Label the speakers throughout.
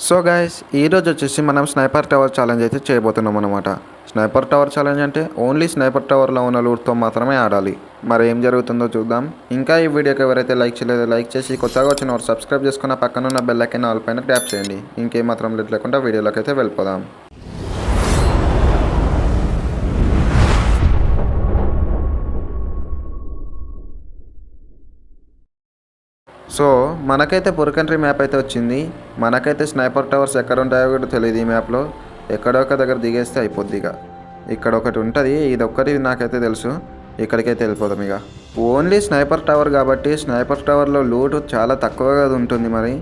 Speaker 1: So guys ఈరోజు వచ్చేసి మనం స్నైపర్ టవర్ ఛాలెంజ్ అయితే చేయబోతున్నాం అనమాట. స్నైపర్ టవర్ ఛాలెంజ్ అంటే ఓన్లీ స్నైపర్ టవర్లో ఉన్న లూట్తో మాత్రమే ఆడాలి. మరి ఏం జరుగుతుందో చూద్దాం. ఇంకా ఈ వీడియోకి ఎవరైతే లైక్ చేయలేదో లైక్ చేసి కొత్తగా వచ్చిన వారు సబ్స్క్రైబ్ చేసుకున్న పక్కన ఉన్న బెల్ ఐకాన్ ఆల్ పైన ట్యాప్ చేయండి. ఇంకేం మాత్రం లేట్ లేకుండా వీడియోలోకి అయితే వెళ్ళిపోదాం. సో మనకైతే పురకంట్రీ మ్యాప్ అయితే వచ్చింది. మనకైతే స్నైపర్ టవర్స్ ఎక్కడ ఉంటాయో కూడా తెలియదు. ఈ మ్యాప్లో ఎక్కడో ఒక దగ్గర దిగేస్తే అయిపోద్ది. ఇక్కడ ఒకటి ఉంటుంది, ఇది ఒక్కటి నాకైతే తెలుసు. ఇక్కడికైతే వెళ్ళిపోదాం. ఇక ఓన్లీ స్నైపర్ టవర్ కాబట్టి స్నైపర్ టవర్లో లూట్ చాలా తక్కువగా ఉంటుంది. మరి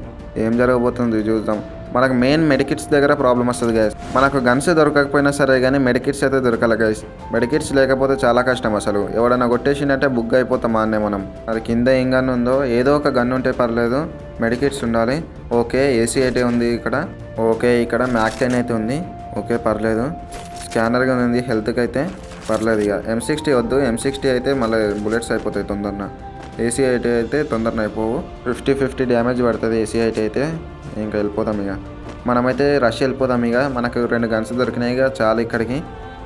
Speaker 1: ఏం జరగబోతుంది చూద్దాం. మనకు మెయిన్ మెడికిట్స్ దగ్గర ప్రాబ్లం వస్తుంది గైస్. మనకు గన్స్ దొరకకపోయినా సరే కానీ మెడికిట్స్ అయితే దొరకాలి గైస్. మెడికిట్స్ లేకపోతే చాలా కష్టం అసలు. ఎవడన్నా కొట్టేసిందంటే బుక్ అయిపోతాం అన్నే మనం. అది కింద ఏం గన్ ఉందో ఏదో ఒక గన్ ఉంటే పర్లేదు, మెడికిట్స్ ఉండాలి. ఓకే, ఏసీ అయితే ఉంది ఇక్కడ. ఓకే, ఇక్కడ మ్యాక్ 10 అయితే ఉంది. ఓకే పర్లేదు. స్కానర్గా ఉంది, హెల్త్కి అయితే పర్లేదు. ఇక M60 వద్దు, M60 అయితే మళ్ళీ బుల్లెట్స్ అయిపోతాయి తొందరగా. ఏసీ అయితే తొందరగా అయిపోవు. 50 డ్యామేజ్ పడుతుంది ఏసీ అయితే. ఇంకా వెళ్ళిపోదాం. ఇక మనమైతే రష్ వెళ్ళిపోదాం. ఇక మనకు 2 గన్స్ దొరికినాయి. ఇక చాలా ఇక్కడికి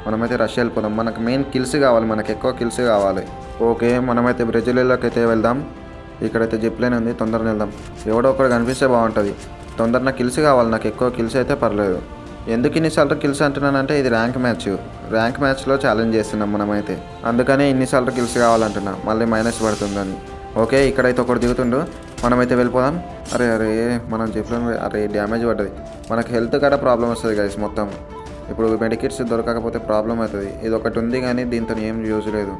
Speaker 1: మనమైతే రష్ వెళ్ళిపోదాం. మనకు మెయిన్ కిల్స్ కావాలి, మనకు ఎక్కువ కిల్స్ కావాలి. ఓకే, మనమైతే బ్రెజిల్లోకి అయితే వెళ్దాం. ఇక్కడైతే జిప్ లైన్ ఉంది, తొందరగా వెళ్దాం. ఎవడో ఒకటి కనిపిస్తే బాగుంటుంది. తొందరగా కిల్స్ కావాలి, నాకు ఎక్కువ కిల్స్ అయితే పర్లేదు. ఎందుకు ఇన్నిసార్లు కిల్స్ అంటున్నానంటే ఇది ర్యాంక్ మ్యాచ్లో ఛాలెంజ్ చేస్తున్నాం మనమైతే. అందుకనే ఇన్నిసార్లు కిల్స్ కావాలంటున్నా, మళ్ళీ మైనస్ పడుతుందని. ఓకే, ఇక్కడైతే ఒకటి దిగుతుండు, మనమైతే వెళ్ళిపోదాం. అరే మనం చెప్పలేము. అరే డ్యామేజ్ పడ్డది. మనకు హెల్త్ కూడా ప్రాబ్లం వస్తుంది గైస్ మొత్తం. ఇప్పుడు మెడికిట్స్ దొరకకపోతే ప్రాబ్లం అవుతుంది. ఇది ఒకటి ఉంది కానీ దీంతో ఏం యూజ్ లేదు,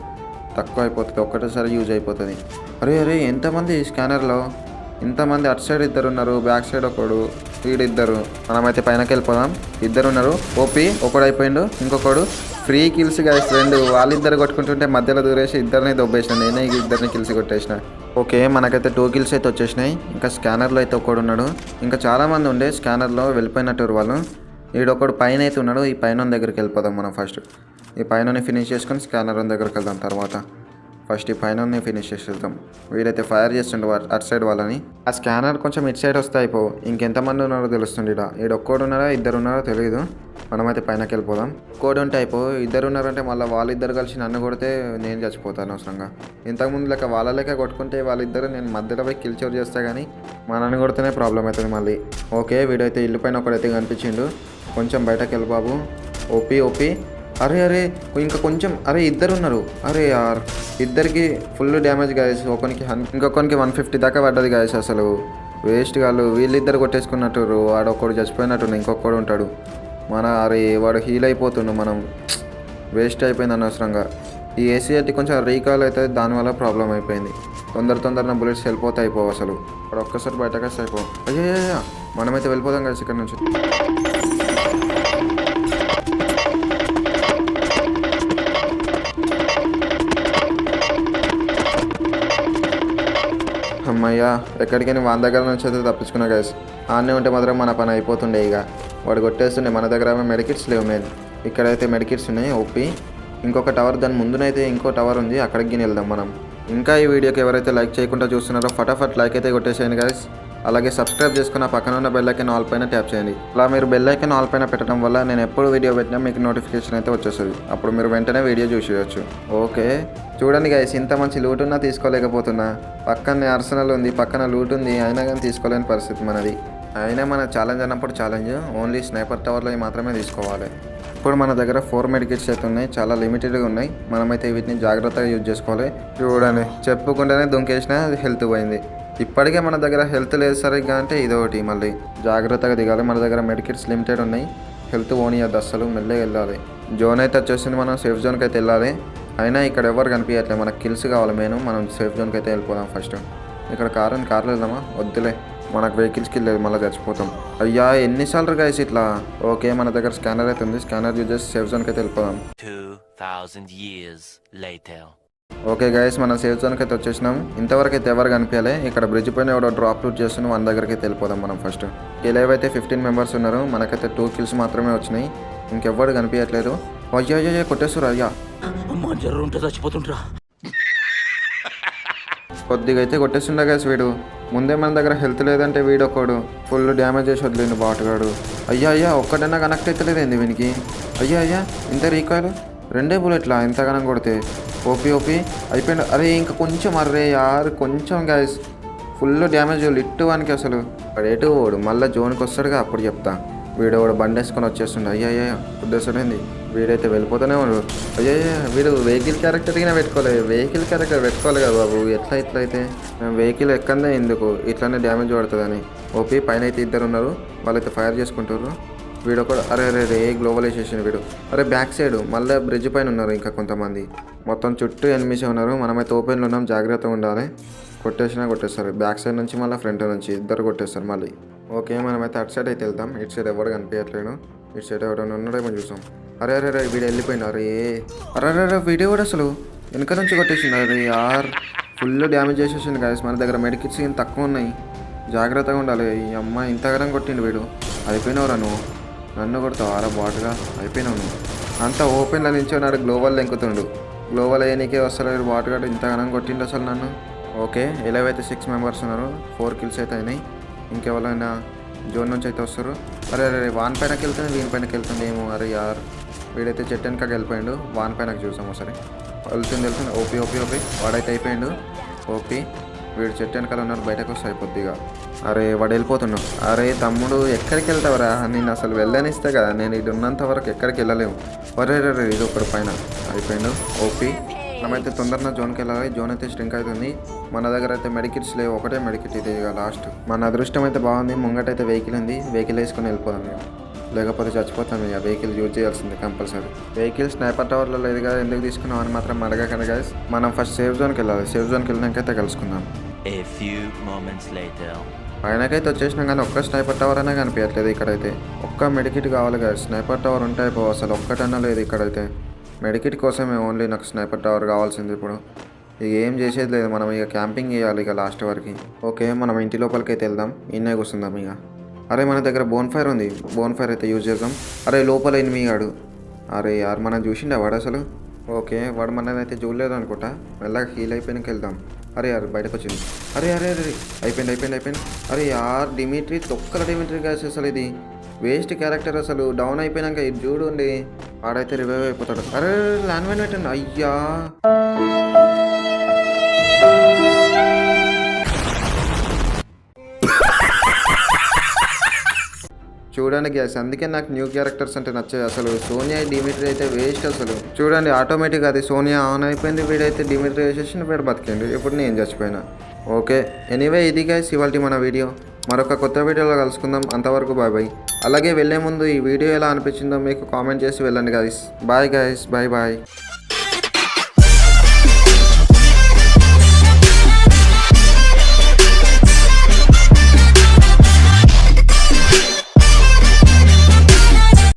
Speaker 1: తక్కువ అయిపోతుంది. ఒక్కటేసారి యూజ్ అయిపోతుంది. అరే ఎంతమంది స్కానర్లో, ఇంతమంది అటు సైడ్ 2 ఉన్నారు, బ్యాక్ సైడ్ ఒకడు, వీడిద్దరు. మనమైతే పైనకి వెళ్ళిపోదాం. 2 ఉన్నారు. ఓపీ ఒకడు అయిపోయిండు, ఇంకొకడు ఫ్రీ కిల్స్ గైస్. 2 వాళ్ళిద్దరు కొట్టుకుంటుంటే మధ్యలో దూరేసి ఇద్దరిని దొబ్బేసిన. నేనే ఇద్దరిని కిల్స్ కొట్టేసిన. ఓకే, మనకైతే 2 కిల్స్ అయితే వచ్చేసినాయి. ఇంకా స్కానర్లో అయితే ఒకడు ఉన్నాడు. ఇంకా చాలామంది ఉండే స్కానర్లో వెళ్ళిపోయినట్టు వాళ్ళు. ఈడొకడు పైన అయితే ఉన్నాడు. ఈ పైన దగ్గరికి వెళ్ళిపోదాం మనం ఫస్ట్. ఈ పైన ఫినిష్ చేసుకొని స్కానర్ దగ్గరికి వెళ్దాం తర్వాత. ఫస్ట్ ఈ పైన ఫినిష్ చేసేద్దాం. వీడైతే ఫైర్ చేస్తుండే అటు సైడ్ వాళ్ళని. ఆ స్కానర్ కొంచెం ఇటు సైడ్ వస్తే అయిపో. ఇంకెంతమంది ఉన్నారో తెలుస్తుంది. ఈడ ఒక్కడు ఉన్నారా 2 ఉన్నారో తెలియదు. మనమైతే పైనకి వెళ్ళిపోదాం. ఒక్కడు ఉంటే అయిపో. 2 ఉన్నారంటే మళ్ళీ వాళ్ళిద్దరు కలిసి నన్ను కొడితే నేను చచ్చిపోతాను అవసరంగా. ఇంతకుముందు లెక్క వాళ్ళ లెక్క కొట్టుకుంటే వాళ్ళిద్దరు నేను మధ్యలో పోయి కిల్ చోర్ చేస్తా కానీ మనల్ని కొడితేనే ప్రాబ్లం అవుతుంది మళ్ళీ. ఓకే, వీడైతే ఇల్లు పైన ఒకడైతే కనిపించిండు. కొంచెం బయటకు వెళ్ళి బాబు. ఓపీ. అరే ఇంకా కొంచెం. అరే 2 ఉన్నారు. అరే యార్, ఇద్దరికి ఫుల్ డ్యామేజ్ గాయస్. ఇంకొకరికి 150 దాకా పడ్డది గాయస్. అసలు వేస్ట్ కాళ్ళు. వీళ్ళిద్దరు కొట్టేసుకున్నట్టు. వాడొక్కడు చచ్చిపోయినట్టు, ఇంకొకడు ఉంటాడు. వాడు హీల్ అయిపోతుండు. మనం వేస్ట్ అయిపోయింది అనవసరంగా. ఈ ఏసీ కొంచెం రీకాల్ అయితే దానివల్ల ప్రాబ్లం అయిపోయింది. తొందరగా బుల్లెట్స్ వెళ్ళిపోతే అయిపోవు అసలు. వాడు ఒక్కసారి బయటకు వస్తే అయిపోవు. అయ్యా, మనమైతే వెళ్ళిపోదాం గాయస్ ఇక్కడ నుంచి. అమ్మయ్యా, ఎక్కడికైనా వాని దగ్గర నుంచి అయితే తప్పించుకున్నా గైస్. ఆనే ఉంటే మాత్రం మన పని అయిపోతుండే. ఇక వాడు కొట్టేస్తుండే. మన దగ్గర మెడికిట్స్ లేవు. మెయిన్ ఇక్కడైతే మెడికిట్స్ ఉన్నాయి. ఓపీ ఇంకొక టవర్, దాని ముందునైతే ఇంకో టవర్ ఉంది, అక్కడికి వెళ్దాం మనం. ఇంకా ఈ వీడియోకి ఎవరైతే లైక్ చేయకుండా చూస్తున్నారో ఫటాఫట్ లైక్ అయితే కొట్టేసేయండి గైస్. అలాగే సబ్స్క్రైబ్ చేసుకున్న పక్కన ఉన్న బెల్ ఐకాన్ ఆల్ పైన ట్యాప్ చేయండి. అలా మీరు బెల్ ఐకాన్ ఆల్ పైన పెట్టడం వల్ల నేను ఎప్పుడు వీడియో పెట్టినా మీకు నోటిఫికేషన్ అయితే వచ్చేస్తుంది. అప్పుడు మీరు వెంటనే వీడియో చూసేయచ్చు. ఓకే, చూడండి గైస్, ఇంత మంచి లూట్ ఉన్నా తీసుకోలేకపోతున్నా. పక్కనే అర్సనల్ ఉంది, పక్కన లూట్ ఉంది, అయినా కానీ తీసుకోలేని పరిస్థితి మనది. అయినా మన ఛాలెంజ్ అన్నప్పుడు ఛాలెంజ్ ఓన్లీ స్నైపర్ టవర్లో మాత్రమే తీసుకోవాలి. ఇప్పుడు మన దగ్గర 4 మెడికిట్స్ అయితే ఉన్నాయి, చాలా లిమిటెడ్గా ఉన్నాయి. మనమైతే వీటిని జాగ్రత్తగా యూజ్ చేసుకోవాలి. చూడండి, చెప్పుకుంటేనే దుంకేసిన హెల్త్ పోయింది. ఇప్పటికే మన దగ్గర హెల్త్ లేదు సరిగ్గా అంటే ఇదొకటి. మళ్ళీ జాగ్రత్తగా దిగాలి. మన దగ్గర మెడికిట్స్ లిమిటెడ్ ఉన్నాయి. హెల్త్ పోనీయద్దు అస్సలు, మెల్లగా వెళ్ళాలి. జోన్ అయితే వచ్చేసింది, మనం సేఫ్ జోన్కి అయితే వెళ్ళాలి. అయినా ఇక్కడ ఎవరు కనిపించట్లేదు. మనకు కిల్స్ కావాలి మెయిన్. మనం సేఫ్ జోన్కి అయితే వెళ్ళిపోదాం ఫస్ట్. ఇక్కడ కార్లో వెళ్దామా? వద్దులే, మనకు వెహికల్స్కి వెళ్ళలేదు, మళ్ళీ చచ్చిపోతాం. అయ్యా, ఎన్నిసార్లు గైస్ ఇట్లా. ఓకే, మన దగ్గర స్కానర్ అయితే ఉంది. స్కానర్ యూజ్ చేసి సేఫ్ జోన్కి అయితే వెళ్ళిపోదాం.
Speaker 2: 2000 years later.
Speaker 1: ఓకే గైస్, మనం సేఫ్ జోన్కి అయితే వచ్చేసినాం. ఇంతవరకు అయితే ఎవరు కనిపించాలి. ఇక్కడ బ్రిడ్జ్ పైన ఎవడో డ్రాప్ లూట్ చేస్తున్నాం, మన దగ్గరికి అయితే వెళ్ళిపోదాం మనం ఫస్ట్. ఏలేవైతే 15 మెంబర్స్ ఉన్నారు. మనకైతే 2 కిల్స్ మాత్రమే వచ్చినాయి. ఇంకెవ్వడు కనిపించట్లేదు. అయ్యా కొట్టేస్తారు. అయ్యా
Speaker 2: చచ్చిపోతుంటా.
Speaker 1: కొద్దిగా అయితే కొట్టేస్తుండే గైస్ వీడు. ముందే మన దగ్గర హెల్త్ లేదంటే వీడొకడు ఫుల్ డ్యామేజ్ చేసి వదిలేండు బాటుగాడు. అయ్యా అయ్యా ఒక్కడన్నా కనెక్ట్ అవుతలేదేంది వీనికి. అయ్యా అయ్యా ఇంత రీకాయలు 2 బుల్లెట్లా ఇంతగానం కొడితే. ఓపీ అయిపోయింది. అరే ఇంకా కొంచెం అర్రే యార్ కొంచెం గైస్. ఫుల్ డ్యామేజ్ లిట్టు వానికి అసలు. వాడేటు వాడు మళ్ళీ జోన్కి వస్తాడుగా అప్పుడు చెప్తా. వీడు వాడు బండి వేసుకొని వచ్చేస్తుండే. అయ్యా ఉద్దేశమైంది. వీడైతే వెళ్ళిపోతూనే ఉన్నాడు. అయ్యా వీడు వెహికల్ క్యారెక్టర్గా పెట్టుకోలేదు. వెహికల్ క్యారెక్టర్ పెట్టుకోవాలి కదా బాబు. ఎట్లా అయితే వెహికల్ ఎక్కందే ఎందుకు ఇట్లానే డ్యామేజ్ పడుతుందని. ఓపీ పైన అయితే 2 ఉన్నారు. వాళ్ళైతే ఫైర్ చేసుకుంటారు. వీడొకడు అరే గ్లోబలైజేషన్ వీడు. అరే బ్యాక్ సైడ్ మళ్ళీ బ్రిడ్జ్ పైన ఉన్నారు ఇంకా కొంతమంది. మొత్తం చుట్టూ ఎనిమిషే ఉన్నారు. మనమైతే ఓపెన్లో ఉన్నాం, జాగ్రత్తగా ఉండాలి. కొట్టేస్తారు బ్యాక్ సైడ్ నుంచి మళ్ళీ ఫ్రంట్ నుంచి 2 కొట్టేస్తారు మళ్ళీ. ఓకే మనమైతే అటు సైడ్ అయితే వెళ్తాం. ఇటు సైడ్ ఎవరు కనిపించట్లేడు. ఇటు సైడ్ ఎవరైనా ఉన్నాడేమో చూసాం. అరే వీడు వెళ్ళిపోయినా. అరే వీడియో కూడా అసలు వెనక నుంచి కొట్టేసింది. అరే యార్ ఫుల్ డ్యామేజ్ చేసేసింది గాయస్. మన దగ్గర మెడికిట్స్ ఏం తక్కువ ఉన్నాయి, జాగ్రత్తగా ఉండాలి. ఈ అమ్మ ఇంతగానం కొట్టిండు వీడు. అయిపోయినవురా నువ్వు, నన్ను కొడతావు ఆరా బాటుగా. అయిపోయినావు నువ్వు. అంతా ఓపెన్లో నుంచి ఉన్నాడు, గ్లోబల్ ఎంకుతుండు. గ్లోబల్ అయ్యానికే వస్తలేడు బాటుగాడు. ఇంతగానం కొట్టిండు అసలు నన్ను. ఓకే ఇలా అయితే 6 మెంబర్స్ ఉన్నారు. 4 కిల్స్ అయితే అయినాయి. ఇంకెవరైనా జోన్ నుంచి అయితే వస్తారు. అరే వాన్ పైనకి వెళ్తుంది, వీని పైనకి వెళ్తుంది ఏమో. అరే యార్ వీడైతే చెట్టు వెనకకి వెళ్ళిపోయాడు. వాన్ పైనకి చూసాం ఒకసారి. వెళ్తుంది ఓపీ వాడైతే అయిపోయాడు. ఓపీ వీడు చెట్టు వెనకాల ఉన్నారు, బయటకు వస్తే అయిపోద్దిగా. అరే వాడు వెళ్ళిపోతున్నావు. అరే తమ్ముడు ఎక్కడికి వెళ్తావరా, నేను అసలు వెళ్ళనిస్తే కదా. నేను ఇది ఉన్నంత వరకు ఎక్కడికి వెళ్ళలేము. అరే ఇది ఒకటి పైన అయిపోయాడు. ఓపీ మనమైతే తొందరగా జోన్కి వెళ్ళాలి. జోన్ అయితే స్ట్రింక్ అవుతుంది. మన దగ్గర అయితే మెడికిట్స్ లేవు, ఒకటే మెడికిట్ ఇది ఇక లాస్ట్. మన అదృష్టం అయితే బాగుంది, ముంగటైతే వెహికల్ ఉంది. వెహికల్ వేసుకొని వెళ్ళిపోదాం మేము, లేకపోతే చచ్చిపోతాం. ఇక వెహికల్ యూజ్ చేయాల్సిందే కంపల్సరీ. వెహికల్ స్నైపర్ టవర్లో లేదు కదా, ఎందుకు తీసుకున్నాం అని మాత్రం అడగకండి గైస్. మనం ఫస్ట్ సేఫ్ జోన్కి వెళ్ళాలి. సేఫ్ జోన్కి వెళ్ళినాకైతే కలుసుకుందాం.
Speaker 2: A few moments later.
Speaker 1: పైనకైతే వచ్చేసినాం కానీ ఒక్క స్నైపర్ టవర్ అనే కనిపించట్లేదు ఇక్కడైతే. ఒక్క మెడికిట్ కావాలి కదా. స్నైపర్ టవర్ ఉంటే అయిపోవు, అసలు ఒక్కటన్నా లేదు ఇక్కడైతే. మెడికిట్ కోసమే ఓన్లీ నాకు స్నైపర్ టవర్ కావాల్సింది ఇప్పుడు. ఇక ఏం చేసేది లేదు, మనం ఇక క్యాంపింగ్ చేయాలి ఇక లాస్ట్ వరకు. ఓకే మనం ఇంటి లోపలికి అయితే వెళ్దాం, ఇన్నే కూర్చుందాం ఇక. అరే మన దగ్గర బోన్ ఫైర్ ఉంది, బోన్ ఫైర్ అయితే యూజ్ చేద్దాం. అరే లోపల ఎనిమిగాడు. అరే యార్ మనం చూసిండే వాడు అసలు. ఓకే వాడు మనది అయితే చూడలేదు అనుకుంటా. మెల్లగా హీల్ అయిపోయినాక వెళ్దాం. అరే యార్ బయటకు వచ్చింది. అరే అయిపోయింది. అరే యార్ డిమిట్రీ తొక్కల డిమిట్రీ గాయస్. అసలు ఇది వేస్ట్ క్యారెక్టర్ అసలు. డౌన్ అయిపోయినాక ఇది చూడండి, వాడైతే రివైవ్ అయిపోతాడు. అరే ల్యాండ్ మైన్ పెట్టండి. అయ్యా చూడండి గ్యాస్, అందుకే నాకు న్యూ క్యారెక్టర్స్ అంటే నచ్చాయి అసలు. సోనియా డిమిట్రీ అయితే వేస్ట్ అసలు. చూడండి ఆటోమేటిక్ అది సోనియా ఆన్ అయిపోయింది, వీడైతే డిమిట్రీ వేసేసి వీడు బతికిండు. ఇప్పుడు నేను చచ్చిపోయినా. ఓకే ఎనీవే ఇది గైస్ ఇవాళ మన వీడియో. మరొక కొత్త వీడియోలో కలుసుకుందాం. అంతవరకు బాయ్. అలాగే వెళ్ళే ముందు ఈ వీడియో ఎలా అనిపించిందో మీకు కామెంట్ చేసి వెళ్ళండి గైస్. Bye guys, bye.